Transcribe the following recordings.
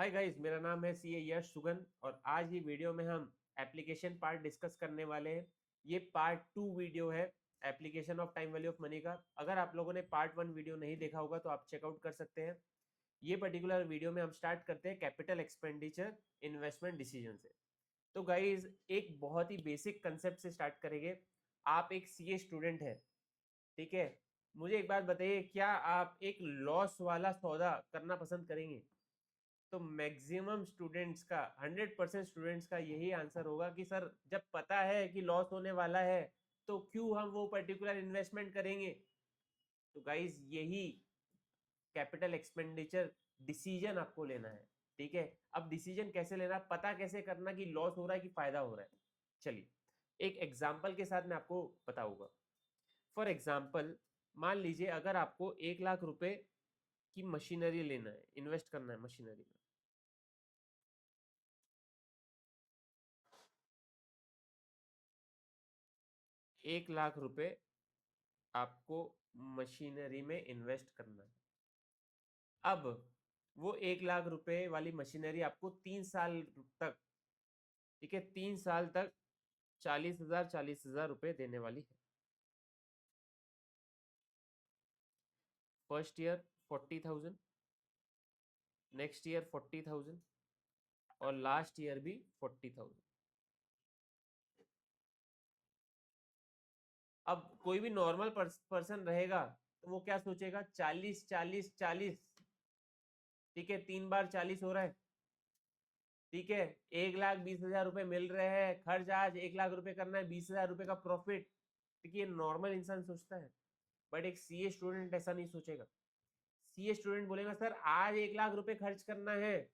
Hi guys, मेरा नाम है सीए यश सुगन और आज ये वीडियो में हम एप्लीकेशन पार्ट डिस्कस करने वाले हैं। ये पार्ट 2 वीडियो है application of time value of money का। अगर आप लोगों ने पार्ट 1 वीडियो नहीं देखा होगा तो आप चेकआउट कर सकते हैं। ये पर्टिकुलर वीडियो में हम स्टार्ट करते हैं कैपिटल एक्सपेंडिचर इन्वेस्टमेंट डिसीजन से। तो गाइज एक बहुत ही बेसिक कंसेप्ट से स्टार्ट करेंगे। आप एक सीए स्टूडेंट है, ठीक है। मुझे एक बात बताइए, क्या आप एक लॉस वाला सौदा करना पसंद करेंगे? तो मैक्सिमम स्टूडेंट्स का 100% स्टूडेंट्स का यही आंसर होगा कि सर जब पता है कि लॉस होने वाला है तो क्यों हम वो पर्टिकुलर इन्वेस्टमेंट करेंगे। तो गाइज यही कैपिटल एक्सपेंडिचर डिसीजन आपको लेना है, ठीक है। अब डिसीजन कैसे लेना, पता कैसे करना कि लॉस हो रहा है कि फायदा हो रहा है। चलिए एक एग्जाम्पल के साथ मैं आपको बताऊंगा। फॉर एग्जाम्पल मान लीजिए अगर आपको 1 लाख रुपए की मशीनरी लेना है, इन्वेस्ट करना है मशीनरी में। 1 लाख रुपए आपको मशीनरी में इन्वेस्ट करना है। अब वो 1 लाख रुपए वाली मशीनरी आपको 3 साल तक, ठीक है, 3 साल तक 40,000 रुपए देने वाली है। फर्स्ट ईयर 40,000, नेक्स्ट ईयर 40,000 और लास्ट ईयर भी 40,000। अब कोई भी नॉर्मल पर्सन रहेगा तो वो क्या सोचेगा, 40 40 40, ठीक है, 3 बार 40 हो रहा है, ठीक है। 1,20,000 रुपए मिल रहे हैं, खर्च आज 1 लाख रुपए करना है, 20,000 रुपए का प्रॉफिट। देखिए नॉर्मल इंसान सोचता है, बट एक सीए स्टूडेंट ऐसा नहीं सोचेगा। सीए स्टूडेंट बोलेगा सर आज 1 लाख रुपए खर्च करना है,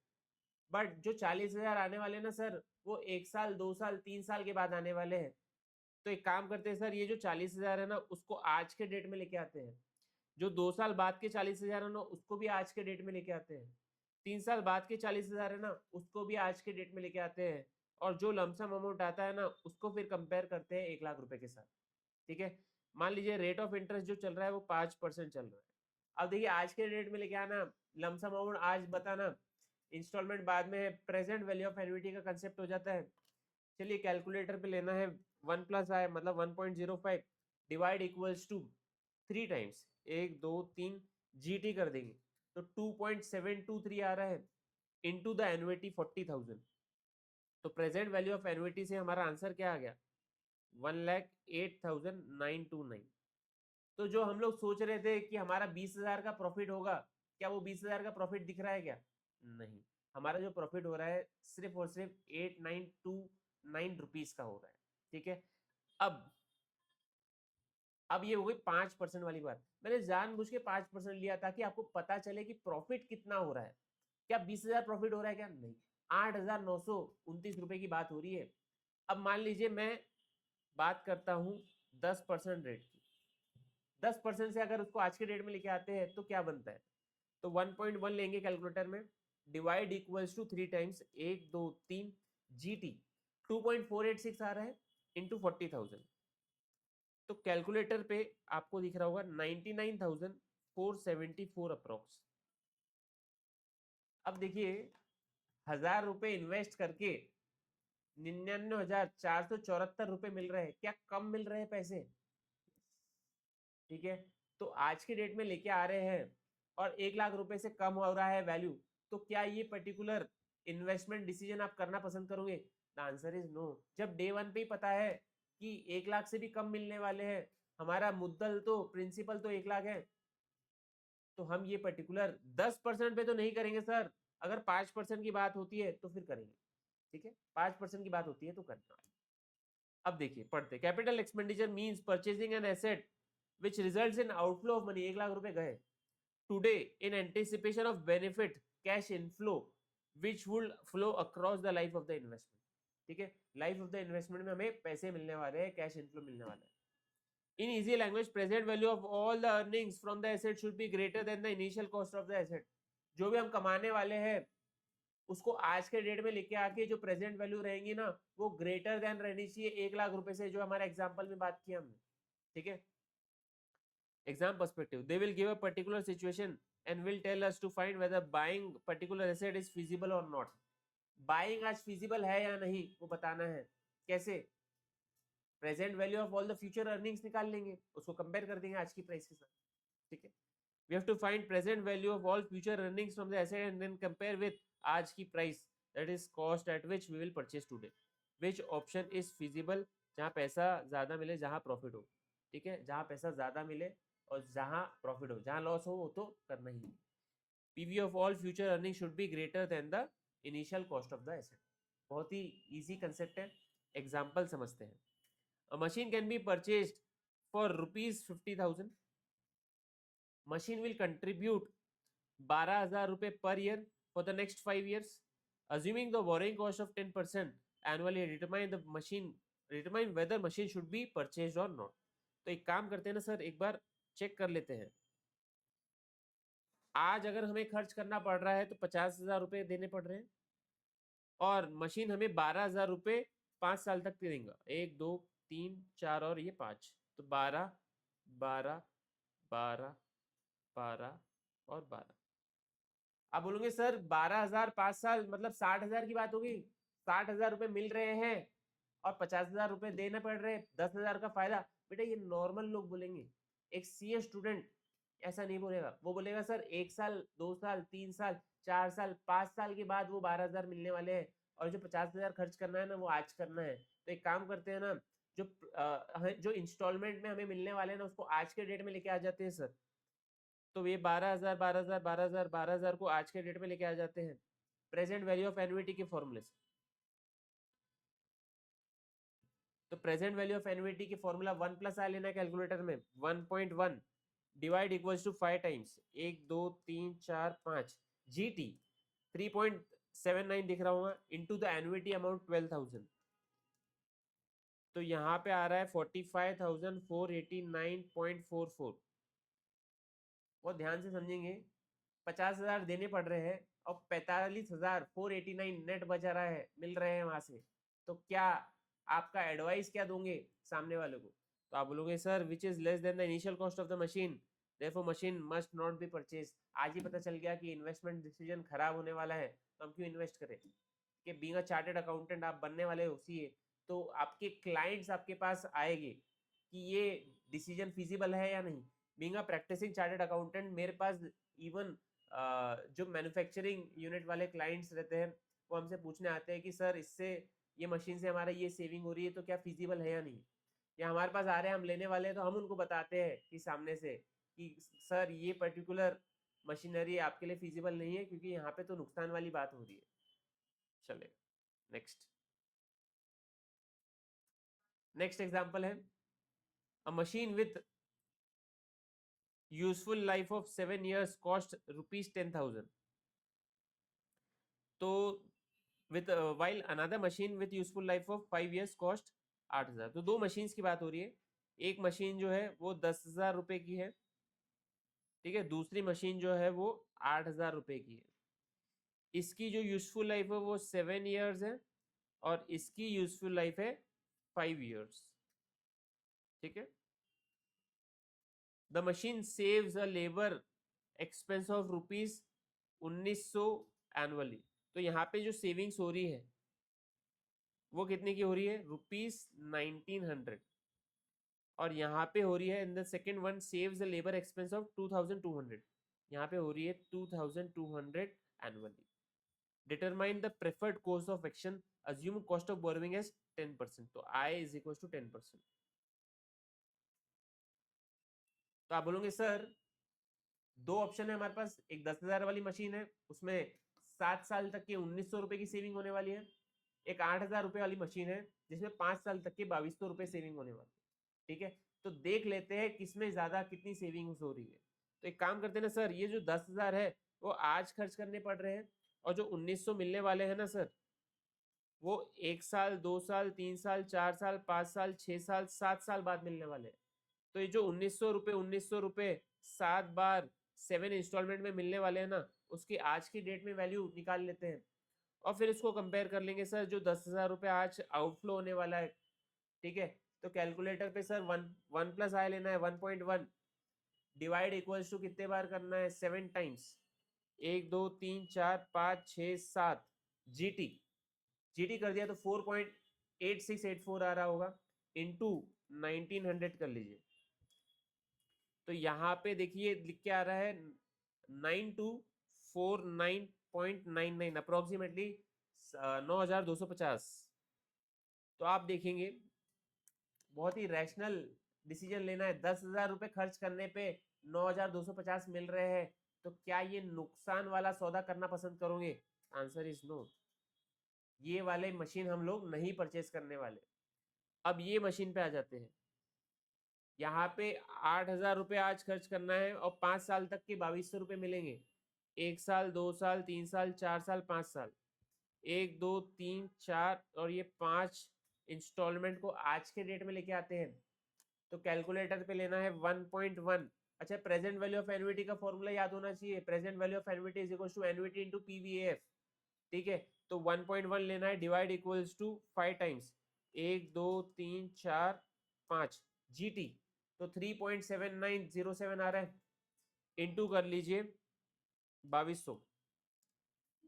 बट जो 40,000 आने वाले ना सर, वो 1 साल 2 साल 3 साल के बाद आने वाले हैं। तो एक काम करते हैं सर, ये जो 40,000 है ना उसको आज के डेट में लेके आते हैं। जो 2 साल बाद के 40,000 है ना उसको भी आज के डेट में लेके आते हैं। 3 साल बाद के 40,000 है ना उसको भी आज के डेट में लेके आते हैं। और जो लमसम अमाउंट आता है ना उसको फिर कंपेयर करते हैं 1 लाख रुपए के साथ, ठीक है। मान लीजिए रेट ऑफ इंटरेस्ट जो चल रहा है वो 5% चल रहा है। अब देखिए आज के डेट में लेके आना, लमसम अमाउंट आज बताना, इंस्टॉलमेंट बाद में है, प्रेजेंट वैल्यू ऑफ एन्युटी का कंसेप्ट हो जाता है। चलिए कैलकुलेटर पे लेना है, 1+i मतलब 1.05 divide equals to 3 times 1 2 3 GT कर देंगे तो 2.723 आ रहा है इनटू द एनुइटी 40,000। तो प्रेजेंट वैल्यू ऑफ एनुइटी से हमारा आंसर क्या आ गया, 1,08,929। तो जो हम लोग सोच रहे थे कि हमारा 20,000 का प्रॉफिट होगा, क्या वो 20,000 का प्रॉफिट दिख रहा है क्या? नहीं, हमारा जो प्रॉफिट हो रहा है सिर्फ और सिर्फ 8,929 रुपीज का हो रहा है, ठीक है। अब अब ये हो गई 5% वाली बात। मैंने जानबूझ के 5% लिया ताकि आपको पता चले कि प्रॉफिट कितना हो रहा है। क्या 20,000 प्रॉफिट हो रहा है क्या? नहीं, 8,929 रुपए की बात हो रही है। अब मान लीजिए मैं बात करता हूँ 10% रेट की। 10% से अगर उसको आज के डेट में लेके आते हैं तो क्या बनता है, तो 1.1 लेंगे कैलकुलेटर में, divide equals to 3 times 1 2 3 GT 2.486 आ रहा है इंटू 40,000। तो कैलकुलेटर पे आपको दिख रहा होगा 99,474 अप्रोक्स। अब देखिए 1,000 रुपए इन्वेस्ट करके 99,474 रुपए मिल रहे हैं, क्या कम मिल रहे हैं पैसे? ठीक है। तो आज के डेट में लेके आ रहे हैं और 1 लाख रुपए से कम हो रहा है वैल्यू, तो क्या ये पर्टिकुलर इन्वेस्टमेंट डिसीजन आप करना पसंद करोगे? The answer is no. जब डे वन पे ही पता है कि 1 लाख से भी कम मिलने वाले हैं, हमारा मुद्दल तो प्रिंसिपल तो 1 लाख है, तो हम ये पर्टिकुलर 10% पे तो नहीं करेंगे सर। अगर 5% की बात होती है तो फिर करेंगे, ठीक है। 5% की बात होती है तो करना। अब देखिए पढ़ते, capital expenditure means purchasing an asset which results in outflow of money। 1 lakh रुपए गए today in anticipation of benefit cash inflow which would flow across the life of the investment, ठीक है। लाइफ ऑफ द इन्वेस्टमेंट में हमें पैसे मिलने वाले हैं, कैश इनफ्लो मिलने वाला है। इन easy language, present value of all the earnings from the asset should be greater than the initial cost of the asset. जो भी हम कमाने वाले हैं उसको आज के डेट में लेके आके जो प्रेजेंट वैल्यू रहेंगी ना वो ग्रेटर देन रहनी चाहिए 1 लाख रुपए से, जो हमारे एग्जाम्पल में बात किया हमने, ठीक है। Exam perspective, they will give a particular situation and will tell us to find whether buying particular asset is feasible or not. Buying आज फिजिबल है या नहीं वो बताना है। कैसे? Present value of all the future earnings निकाल लेंगे, उसको कंपेयर कर देंगे आज की प्राइस के साथ। ठीक है, we have to find present value of all future earnings from the asset and then compare with आज की price, that is cost at which we will purchase today. Which option is feasible, जहाँ पैसा ज्यादा मिले जहाँ profit हो। ठीक है, जहाँ पैसा ज्यादा मिले और जहाँ प्रॉफिट हो, जहाँ लॉस हो वो तो करना ही है। PV of all future earning should be greater than the initial cost of the asset. बहुत ही इजी कंसेप्ट है, एग्जाम्पल समझते हैं। A machine can be purchased for ₹50,000. Machine will contribute 12,000 रुपए per year for the next 5 years. Assuming the borrowing cost of 10% annually, determine whether machine should be purchased or not. तो एक काम करते हैं ना सर, एक बार चेक कर लेते हैं। आज अगर हमें खर्च करना पड़ रहा है तो 50,000 रुपए देने पड़ रहे हैं, और मशीन हमें 12,000 रुपए 5 साल तक देगा। 1 2 3 4 और ये 5, तो 12 12 12 12 और 12। आप बोलोगे सर 12,000 5 साल मतलब 60,000 की बात होगी। 60,000 रुपए मिल रहे हैं और 50,000 रुपए देना पड़ रहे हैं, 10,000 का फायदा। बेटा ये नॉर्मल लोग बोलेंगे, एक सीए स्टूडेंट ऐसा नहीं बोलेगा। वो बोलेगा सर 1 साल 2 साल 3 साल 4 साल 5 साल के बाद वो 12,000 मिलने वाले हैं, और जो 50,000 खर्च करना है ना वो आज करना है। तो एक काम करते हैं ना, जो इंस्टॉलमेंट में हमें मिलने वाले हैं ना उसको आज के डेट में लेके आ जाते हैं सर। तो ये 12,000 12,000 12,000 12,000 को आज के डेट में लेके आ जाते हैं प्रेजेंट वैल्यू ऑफ एन्युइटी के फॉर्मूले से। तो प्रेजेंट वैल्यू ऑफ एन्युइटी की फॉर्मूला 1 प्लस आ लेना कैलकुलेटर में, 1.1 divide equals to 5 times 1 2 3 4 5 GT 3.79 दिख रहा होगा इनटू द एन्युइटी अमाउंट 12,000। तो यहाँ पे आ रहा है 45,489.44। बहुत ध्यान से समझेंगे, 50,000 देने पड़ रहे हैं और 45,489 नेट बचा रहा है, मिल रहे हैं वहां से। तो क्या आपका एडवाइस क्या दोगे सामने वाले को? तो आप बोलोगे sir which is less than the initial cost of the machine, therefore machine must not be purchase. आज ही पता चल गया कि इन्वेस्टमेंट डिसीजन खराब होने वाला है, तो हम क्यों इन्वेस्ट करें? कि बीइंग अ चार्टर्ड अकाउंटेंट आप बनने वाले हो सीए, तो आपके क्लाइंट्स आपके पास आएंगे कि ये डिसीजन फिजिबल है या नहीं। Being a practicing chartered accountant मेरे पास इवन जो मैन्युफैक्चरिंग यूनिट वाले क्लाइंट्स रहते हैं वो हमसे पूछने आते हैं कि सर इससे ये मशीन से हमारा ये सेविंग हो रही है तो क्या फिजिबल है या नहीं। या हमारे पास आ रहे हैं, हम लेने वाले हैं, तो हम उनको बताते हैं कि सामने से कि सर ये पर्टिकुलर मशीनरी आपके लिए फिजिबल नहीं है क्योंकि यहाँ पे तो नुकसान वाली बात हो रही है। चले नेक्स्ट एग्जांपल है अ machine with useful life of 7 years cost ₹10,000। तो with while another machine with useful life of 5 years cost 8,000। तो दो मशीन्स की बात हो रही है। एक मशीन जो है वो 10,000 रुपए की है, ठीक है, दूसरी मशीन जो है वो 8,000 रुपए की है। इसकी जो यूजफुल लाइफ है वो 7 years है और इसकी यूजफुल लाइफ है 5 years। ठीक है, the machine saves a labour expense of ₹1900 annually. तो यहाँ पे जो सेविंग्स हो रही है वो कितने की हो रही है? ₹1900। और यहाँ पे हो रही है in the second one saves the labour expense of 2200, यहाँ पे हो रही है 2200 annually. Determine the preferred course of action, assume cost of borrowing as 10%। तो I इज इक्वल टू 10%। तो आप बोलोगे सर दो ऑप्शन है हमारे पास, एक 10,000 वाली मशीन है उसमें 7 साल तक के 1,900 रुपए की सेविंग होने वाली है, एक 8,000 रुपए वाली मशीन है जिसमें 5 साल तक के 2,200 रुपए सेविंग होने वाली है। ठीक है, तो देख लेते हैं किसमें ज्यादा कितनी सेविंग हो रही है। तो एक काम करते हैं ना सर, ये जो 10,000 है वो आज खर्च करने पड़ रहे हैं, और जो 1,900 मिलने वाले हैं ना सर वो 1 साल 2 साल 3 साल 4 साल 5 साल 6 साल 7 साल बाद मिलने वाले हैं। तो ये जो 1,900 रुपए 7 बार 7 इंस्टॉलमेंट में मिलने वाले हैं ना, उसकी आज की डेट में वैल्यू निकाल लेते हैं और फिर इसको कंपेयर कर लेंगे सर जो 10,000 रुपए आज आउटफ्लो होने वाला है। ठीक है, तो कैलकुलेटर पे सर 1 प्लस आई लेना है 1.1 डिवाइड इक्वल्स टू कितने बार करना है, 7 टाइम्स, 1 2 3 4 5 6 7 जीटी, जीटी कर दिया तो 4.8684 आ रहा होगा, इनटू 1900 कर लीजिए, तो यहाँ पे देखिए लिख के आ रहा है 9249.99 अप्रोक्सीमेटली 9250। तो आप देखेंगे बहुत ही रैशनल डिसीजन लेना है, 10,000 रुपए खर्च करने पे 9250 मिल रहे हैं, तो क्या ये नुकसान वाला सौदा करना पसंद करोगे? Answer is no. ये वाले मशीन हम लोग नहीं परचेज करने वाले। अब ये मशीन पे आ जाते हैं, यहाँ पे 8,000 रुपये आज खर्च करना है और 5 साल तक के 2200 रुपये मिलेंगे, 1 साल 2 साल 3 साल 4 साल 5 साल, 1 2 3 4 और ये 5 इंस्टॉलमेंट को आज के डेट में लेके आते हैं, तो कैलकुलेटर पे लेना है 1.1। अच्छा, प्रेजेंट वैल्यू ऑफ एन्युटी का फॉर्मूला याद होना चाहिए, present value of annuity is equal to annuity into PVF, ठीक है। तो 1.1 लेना है, divide equals to 5 times, 1 2 3 4 5 GT, तो 3.7907 आ रहा है, इनटू कर लीजिए 2200,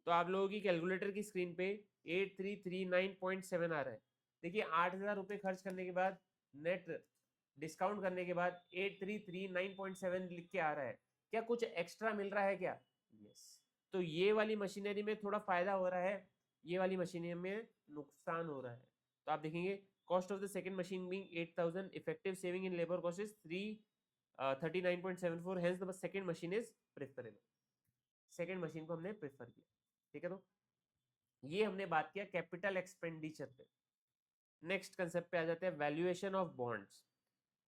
तो आप लोगों की कैलकुलेटर की स्क्रीन पे 8339.7 आ रहा है। देखिए 8,000 रुपये खर्च करने के बाद, नेट डिस्काउंट करने के बाद 8339.7 लिख के आ रहा है। क्या कुछ एक्स्ट्रा मिल रहा है क्या? यस। तो ये वाली मशीनरी में थोड़ा फायदा हो रहा है, ये वाली मशीनरी में नुकसान हो रहा है। तो आप देखेंगे cost of the second machine being 8,000, effective saving in labor cost is 339.74, hence the second machine is preferable। Second machine को हमने प्रेफर किया, ठीक है। तो ये हमने बात किया कैपिटल एक्सपेंडिचर पे। नेक्स्ट कंसेप्ट पे आ जाते हैं, वैल्यूएशन ऑफ बॉन्ड्स।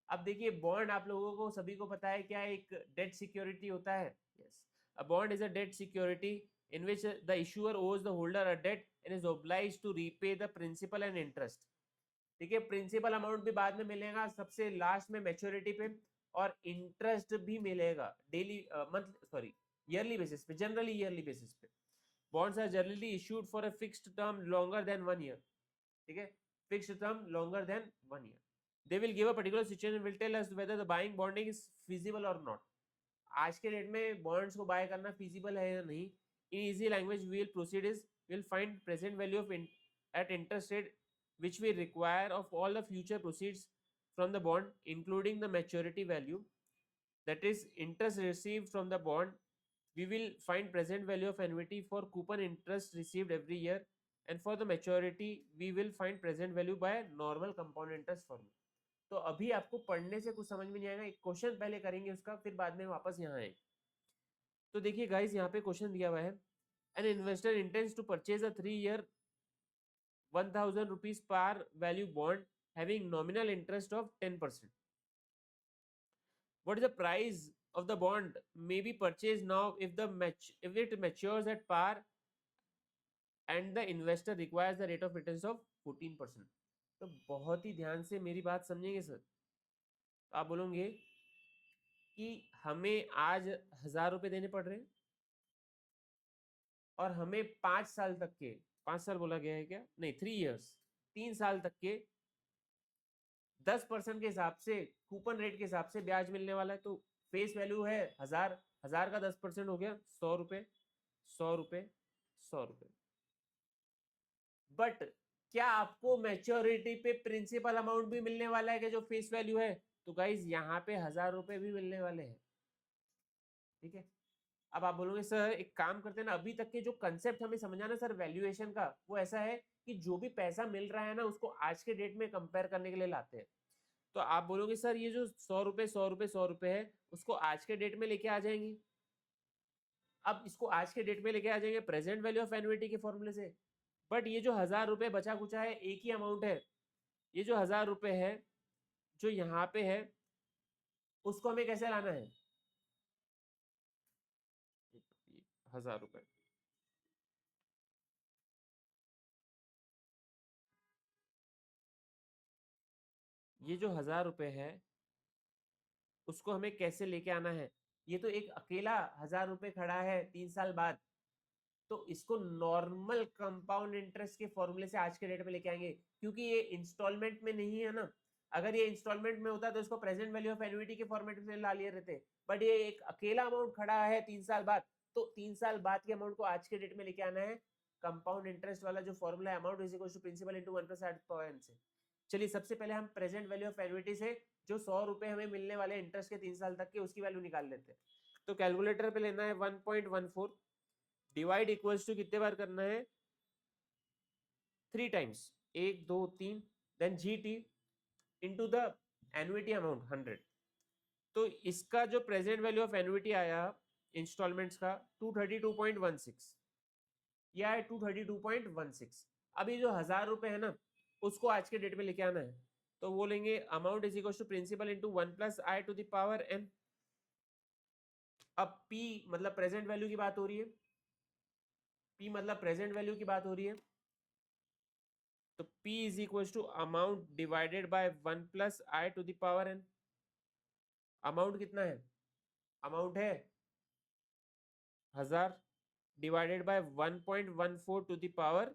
अब देखिए बॉन्ड आप लोगों को सभी को पता है क्या एक डेट सिक्योरिटी होता है। Yes, a bond is a debt security in which the issuer owes the holder a debt and is obliged to repay the principal and interest। ठीक है, प्रिंसिपल अमाउंट भी बाद में मिलेगा सबसे लास्ट में मैच्योरिटी पे, और इंटरेस्ट भी मिलेगा daily month sorry yearly basis पे, जनरली ईयरली बेसिस पे। Bonds are generally issued for a fixed term longer than 1 year, ठीक है, fixed term longer than 1 year. They will give a particular situation, will tell us whether the buying bonding is feasible और not. आज के date में bonds को bye करना feasible है या नहीं। In easy language we will proceed is, will find present value of at interest rate which we require of all the future proceeds from the bond including the maturity value, that is interest received from the bond. We will find present value of annuity for coupon interest received every year, and for the maturity we will find present value by normal compound interest formula। तो अभी आपको पढ़ने से कुछ समझ में नहीं आएगा, एक क्वेश्चन पहले करेंगे उसका, फिर बाद में वापस यहाँ आए। तो देखिए गाइस यहाँ पे क्वेश्चन दिया हुआ है, an investor intends to purchase a 3-year 1,000 rupees par value bond having nominal interest of 10%. What is the price of the bond may be purchased now if it matures at par and the investor requires the rate of returns of 14%। तो बहुत ही ध्यान से मेरी बात समझेंगे sir. तो आप बोलोगे कि हमें आज 1,000 रुपए देने पड़ रहे हैं और हमें 5 साल तक के, 5 साल बोला गया है क्या, नहीं 3 years, 3 साल तक के 10% के हिसाब से, कूपन रेट के हिसाब से ब्याज मिलने वाला है। तो फेस वैल्यू है 1,000, 1,000 का 10% हो गया 100 रुपए, 100 रुपए, 100 रुपए। बट क्या आपको मैच्योरिटी पे प्रिंसिपल अमाउंट भी मिलने वाला है कि जो फेस वैल्यू है? तो गाइज यहाँ पे 1,000 रुपए भी मिलने वाले हैं, ठीक है। अब आप बोलोगे सर एक काम करते हैं ना, अभी तक के जो कंसेप्ट हमें समझाना सर वैल्यूएशन का, वो ऐसा है कि जो भी पैसा मिल रहा है ना उसको आज के डेट में कंपेयर करने के लिए लाते हैं। तो आप बोलोगे सर ये जो 100 रुपए 100 रुपए 100 रुपए है उसको आज के डेट में लेके आ जाएंगे। अब इसको आज के डेट में लेके आ जाएंगे प्रेजेंट वैल्यू ऑफ एन्युटी के फॉर्मूले से, बट ये जो 1,000 रुपए बचा कुचा है एक ही अमाउंट है, ये जो 1,000 रुपए है जो यहाँ पे है उसको हमें कैसे लाना है? 1,000 रुपए, ये जो 1,000 रुपए है उसको हमें कैसे लेके आना है? ये तो एक अकेला 1,000 रुपए खड़ा है 3 साल बाद, तो इसको नॉर्मल कंपाउंड इंटरेस्ट के फॉर्मूले से आज के डेट में लेके आएंगे, क्योंकि ये इंस्टॉलमेंट में नहीं है ना। अगर ये इंस्टॉलमेंट में होता तो इसको प्रेजेंट वैल्यू ऑफ एन्युटी के फॉर्मेट में ला लिए रहते, बट ये एक अकेला अमाउंट खड़ा है 3 साल बाद, तो 3 साल बाद के अमाउंट को आज के डेट में लेके आना है कंपाउंड इंटरेस्ट वाला जो फॉर्मूला है, amount is equal to principal into 1 + n से। चलिए सबसे पहले हम प्रेजेंट वैल्यू ऑफ एन्युटी से जो 100 रुपए हमें मिलने वाले इंटरेस्ट के 3 साल तक के उसकी वैल्यू निकाल लेते हैं। तो कैलकुलेटर पे लेना है 1.14 डिवाइड इक्वल्स टू कितने बार करना है 3 times 1 2 3 then GT into the annuity amount 100। तो इसका जो प्रेजेंट वैल्यू ऑफ एन्युटी आया इंस्टॉलमेंट्स का 232.16, यह है 232.16। अभी जो 1000 रुपए है ना उसको आज के डेट में लेके आना है, तो वो लेंगे amount is equal to principal into 1 + i to the power n। अब p मतलब प्रेजेंट वैल्यू की बात हो रही है, p मतलब प्रेजेंट वैल्यू की बात हो रही है, तो p is equal to amount divided by 1 + i to the power n। Amount कितना है, अमाउंट है 1000 divided by 1.14 to the power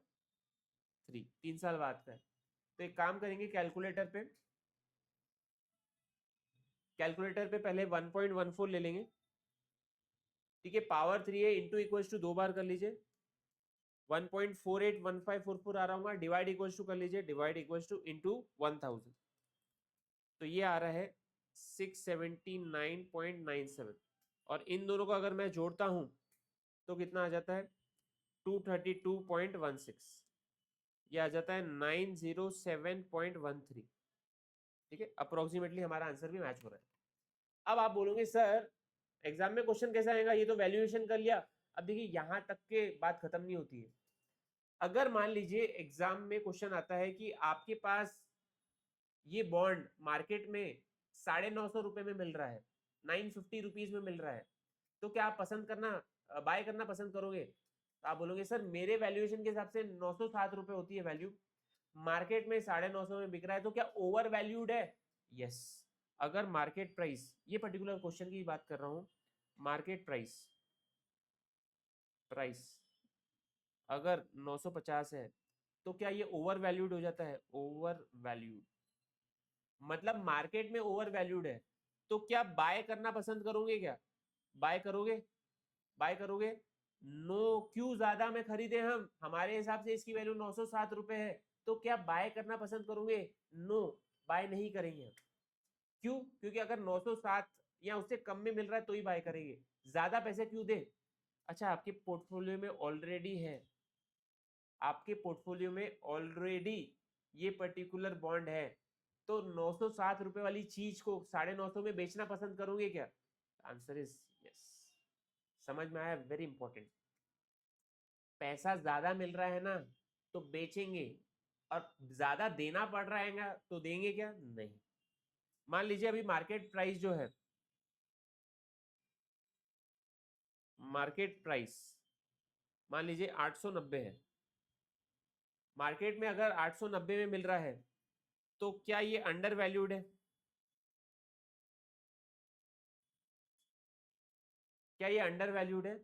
3, 3 साल बाद का है। तो एक काम करेंगे कैलकुलेटर पे, कैलकुलेटर पे पहले 1.14 ले लेंगे, ठीक है, पावर 3 है, इंटू इक्वल्स टू 2 बार कर लीजिए, 1.481544 आ रहा होगा, डिवाइड इक्वल्स टू कर लीजिए, डिवाइड इक्वल्स टू इंटू 1000, तो ये आ रहा है 679.97, और इन दोनों को अगर मैं जोड़ता हूं तो कितना आ जाता है 232.16, ये आ जाता है 907.13, ठीक है, अप्रोक्सीमेटली हमारा आंसर भी मैच हो रहा है। अब आप बोलोगे सर एग्जाम में क्वेश्चन कैसा आएगा, ये तो वैल्यूएशन कर लिया। अब देखिए यहां तक के बात खत्म नहीं होती है। अगर मान लीजिए एग्जाम में क्वेश्चन आता है कि आपके पास ये बॉन्ड मार्केट में 950 रुपए में मिल रहा है, 950 रुपीज में मिल रहा है, तो क्या आप पसंद करना बाय करना पसंद करोगे? तो आप बोलोगे सर मेरे वैल्यूएशन के हिसाब से 907 रुपए होती है वैल्यू, मार्केट में 950 में बिक रहा है, तो क्या ओवर वैल्यूड है? यस। अगर मार्केट प्राइस, ये पर्टिकुलर क्वेश्चन की बात कर रहा हूं, मार्केट प्राइस अगर 950 है तो क्या ये ओवर वैल्यूड हो जाता है? ओवर वैल्यूड मतलब मार्केट में ओवर वैल्यूड है, तो क्या बाय करना पसंद करोगे? क्या बाय करोगे? बाय करोगे? नो। क्यों ज्यादा में खरीदे हम, हमारे हिसाब से इसकी वैल्यू 907 रुपए है, तो क्या बाय करना पसंद करोगे? नो, बाय नहीं करेंगे। क्यों? क्योंकि अगर 907 या उससे कम में मिल रहा है तो ही बाय करेंगे, ज्यादा पैसे क्यों दे? अच्छा आपके पोर्टफोलियो में ऑलरेडी है, आपके पोर्टफोलियो में ऑलरेडी ये पर्टिकुलर बॉन्ड है, तो 907 रुपए वाली चीज को 950 में बेचना पसंद करोगे क्या? Answer is yes. समझ में आया? Very important. पैसा ज्यादा मिल रहा है ना तो बेचेंगे, और ज्यादा देना पड़ रहा है तो देंगे क्या? नहीं। मान लीजिए अभी मार्केट प्राइस जो है, मार्केट प्राइस मान लीजिए 890 है, मार्केट में अगर 890 में मिल रहा है तो क्या ये अंडर वैल्यूड है? क्या ये अंडर वैल्यूड है?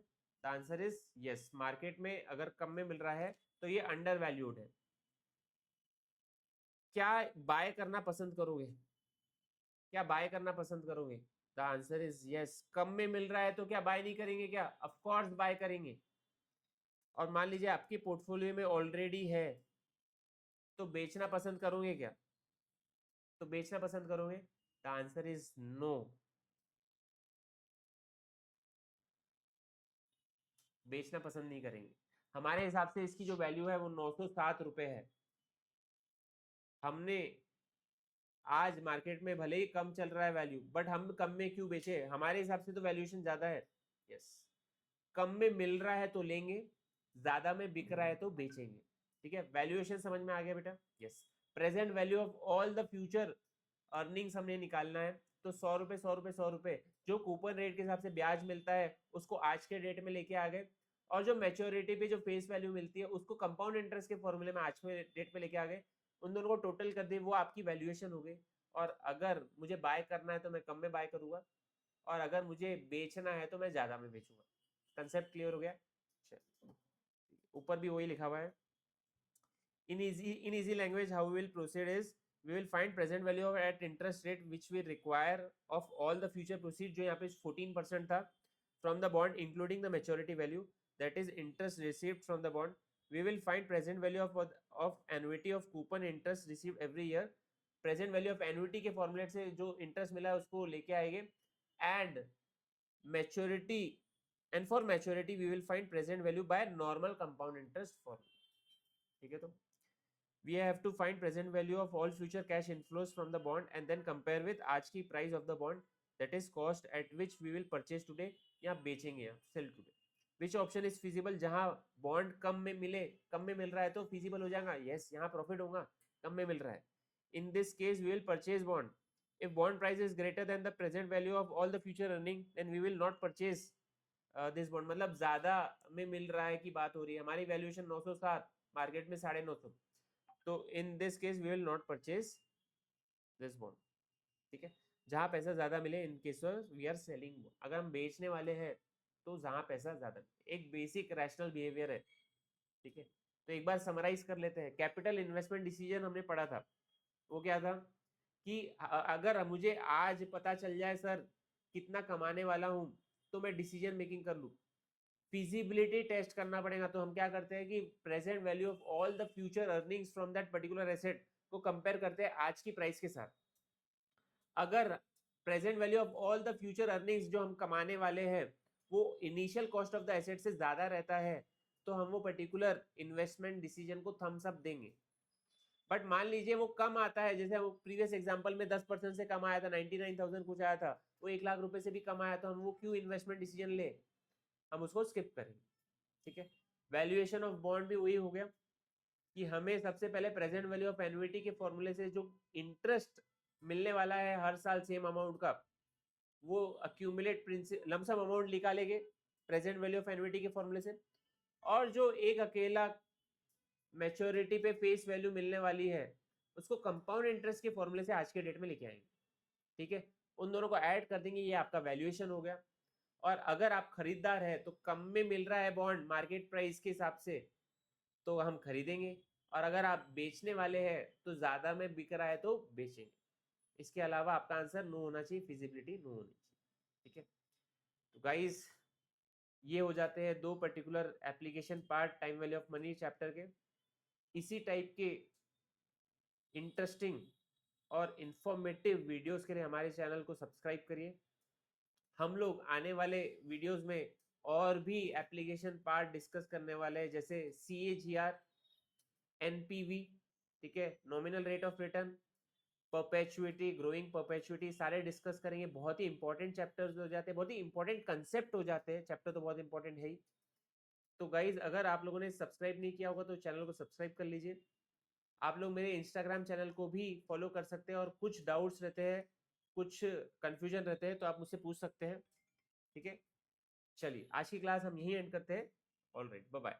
The answer is yes. Market में अगर कम में मिल रहा है तो ये अंडर वैल्यूड है। क्या बाय करना पसंद करोगे? क्या बाय करना पसंद करोगे? The answer is yes. कम में मिल रहा है तो क्या बाय नहीं करेंगे? क्या ऑफ कोर्स बाय करेंगे। और मान लीजिए आपके पोर्टफोलियो में ऑलरेडी है तो बेचना पसंद करोगे क्या? तो बेचना पसंद करोगे? द आंसर इज नो, बेचना पसंद नहीं करेंगे। हमारे हिसाब से इसकी जो वैल्यू है वो 907 रुपए है। हमने आज मार्केट में भले ही कम चल रहा है वैल्यू, बट हम कम में क्यों बेचे? हमारे हिसाब से तो वैल्यूएशन ज्यादा है। यस, कम में मिल रहा है तो लेंगे, ज्यादा में बिक रहा है तो बेचेंगे। ठीक है, वैल्यूएशन समझ में आ गया बेटा? Yes. Present value of all the future earnings हमने निकालना है, तो 100 रुपए 100 रुपए 100 रुपए जो कूपन रेट के हिसाब से ब्याज मिलता है उसको आज के डेट में लेके आ गए, और जो मैच्योरिटी पे जो फेस वैल्यू मिलती है उसको कंपाउंड इंटरेस्ट के फॉर्मूले में आज के डेट में लेके आ गए, उन दोनों को टोटल कर दे, वो आपकी वैल्यूएशन हो गई। और अगर मुझे बाय करना है तो मैं कम में बाय करूंगा, और अगर मुझे बेचना है तो मैं ज्यादा में बेचूंगा। कंसेप्ट क्लियर हो गया? ऊपर भी वही लिखा हुआ है। इन easy language how will proceed is we will find present value of at interest rate which we require of all the future proceeds, जो यहाँ पे 14% था, from the bond including the maturity value, that is interest received from the bond. We will find present value of annuity of coupon interest received every year. Present value of annuity के फॉर्मूलेट से जो interest मिला है उसको लेके आएंगे, and maturity, and for maturity we will find present value by normal compound interest formula. ठीक है, तो we have to find present value of all future cash inflows from the bond and then compare with आज की price of the bond, that is cost at which we will purchase today, या बेचेंगे या sell today. Which option is feasible? जहां bond कम में मिल रहा है तो feasible हो जाएगा, yes, यहाँ profit होगा, कम में मिल रहा है. In this case we will purchase bond. If bond price is greater than the present value of all the future earning, then we will not purchase this bond. मतलब ज्यादा में मिल रहा है की बात हो रही है, हमारी वैल्यूएशन 907, मार्केट में 950, तो in this case we will not purchase this bond. ठीक है, जहां पैसा ज्यादा मिले, in case we are selling. अगर हम बेचने वाले हैं तो जहां पैसा ज्यादा, एक बेसिक रैशनल बिहेवियर है. ठीक है, तो एक बार समराइज कर लेते हैं. कैपिटल इन्वेस्टमेंट डिसीजन हमने पढ़ा था, वो क्या था कि अगर मुझे आज पता चल जाए सर कितना कमाने वाला हूं तो मैं डिसीजन मेकिंग कर लूं. फिजिबिलिटी टेस्ट करना पड़ेगा, तो हम क्या करते हैं कि present value of all the future earnings from that particular asset को कंपेयर करते हैं आज की प्राइस के साथ. अगर present value of all the future earnings जो हम कमाने वाले हैं वो initial cost of the asset से ज्यादा रहता है तो हम वो पर्टिकुलर इन्वेस्टमेंट डिसीजन को थम्स अप देंगे. बट मान लीजिए वो कम आता है, जैसे वो प्रीवियस एग्जांपल में 10% से कम आया था, 99,000 कुछ आया था, वो 1 लाख रुपए से भी कम आया, तो हम वो क्यों इन्वेस्टमेंट डिसीजन ले, हम उसको स्किप करेंगे. ठीक है, वैल्यूएशन ऑफ बॉन्ड भी वही हो गया कि हमें सबसे पहले प्रेजेंट वैल्यू ऑफ एन्युटी के फॉर्मूले से जो इंटरेस्ट मिलने वाला है हर साल सेम अमाउंट का, वो अक्यूमुलेट लमसम अमाउंट निकालेंगे प्रेजेंट वैल्यू ऑफ एन्युटी के फॉर्मूले से, और जो एक अकेला मैच्योरिटी पे फेस वैल्यू मिलने वाली है उसको कंपाउंड इंटरेस्ट के फॉर्मूले से आज के डेट में लेके आएंगे. ठीक है, उन दोनों को ऐड कर देंगे, ये आपका वैल्यूएशन हो गया. और अगर आप खरीदार है तो कम में मिल रहा है बॉन्ड मार्केट प्राइस के हिसाब से तो हम खरीदेंगे, और अगर आप बेचने वाले हैं तो ज्यादा में बिक रहा है तो बेचेंगे. इसके अलावा आपका आंसर नो होना चाहिए, फिजिबिलिटी नो होनी चाहिए. ठीक है, तो गाइस ये हो जाते हैं दो particular application part time value of money chapter के. इसी टाइप के इंटरेस्टिंग और इंफॉर्मेटिव वीडियोस के लिए हमारे चैनल को सब्सक्राइब करिए. हम लोग आने वाले वीडियोस में और भी एप्लीकेशन पार्ट डिस्कस करने वाले हैं, जैसे CAGR, NPV, ठीक है, nominal rate of return, perpetuity, growing perpetuity, सारे डिस्कस करेंगे. बहुत ही इंपॉर्टेंट चैप्टर्स हो जाते हैं, बहुत ही इंपॉर्टेंट कंसेप्ट हो जाते हैं. चैप्टर तो बहुत इंपॉर्टेंट है ही. तो गाइज अगर आप लोगों ने सब्सक्राइब नहीं किया होगा तो चैनल को सब्सक्राइब कर लीजिए. आप लोग मेरे इंस्टाग्राम चैनल को भी फॉलो कर सकते हैं, और कुछ डाउट्स रहते हैं, कुछ कंफ्यूजन रहते हैं तो आप मुझसे पूछ सकते हैं. ठीक है, चलिए आज की क्लास हम यहीं एंड करते हैं. Alright, bye bye.